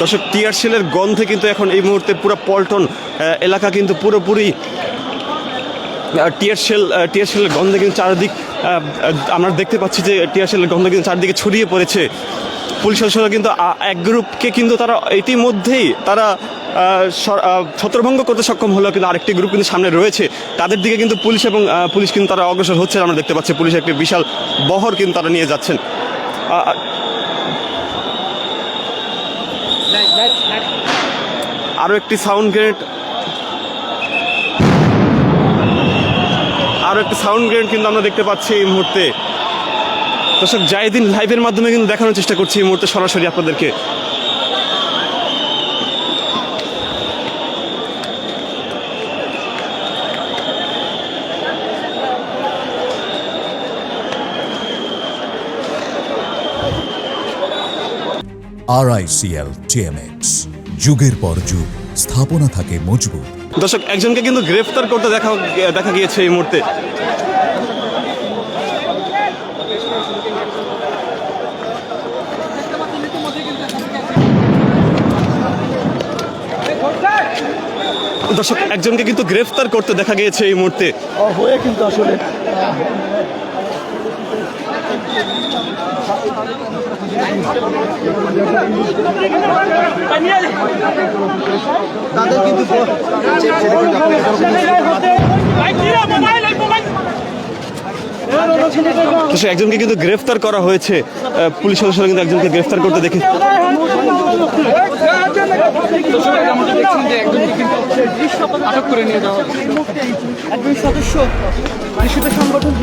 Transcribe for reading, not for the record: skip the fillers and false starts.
দর্শক, টিয়ার সেলের গন্ধে কিন্তু এখন এই মুহূর্তে পুরো পল্টন এলাকা কিন্তু পুরোপুরি টিয়ার সেলের গন্ধে কিন্তু চারদিক আমরা দেখতে পাচ্ছি যে টিয়ার সেলের গন্ধ কিন্তু চারদিকে ছড়িয়ে পড়েছে। পুলিশ সদস্যরা কিন্তু এক গ্রুপকে কিন্তু তারা ইতিমধ্যেই তারা ছত্রভঙ্গ করতে সক্ষম হলেও কিন্তু আরেকটি গ্রুপ কিন্তু সামনে রয়েছে, তাদের দিকে কিন্তু পুলিশ কিন্তু তারা অগ্রসর হচ্ছে। আমরা দেখতে পাচ্ছি পুলিশের একটি বিশাল বহর কিন্তু তারা নিয়ে যাচ্ছেন। আরও একটি সাউন্ড গ্রেনেড কিন্তু আমরা দেখতে পাচ্ছি এই মুহূর্তে। দর্শক, জাহিদিন লাইভের মাধ্যমে কিন্তু দেখানোর চেষ্টা করছি এই মুহূর্তে সরাসরি আপনাদেরকে। RICL TMX, যুগের পর যুগ স্থাপনা থাকে মজবুত। দর্শক, একজনকে কিন্তু গ্রেফতার করতে দেখা গিয়েছে এই মুহূর্তে। দর্শক, একজনকে কিন্তু গ্রেফতার করতে দেখা গিয়েছে এই মুহূর্তে। হয়ে কিন্তু আসলে তাদের কিন্তু একজনকে কিন্তু গ্রেফতার করা হয়েছে। পুলিশ সদস্যরা কিন্তু একজনকে গ্রেফতার করতে দেখে আটক করে নিয়ে যাওয়া একজন সদস্য সংগঠন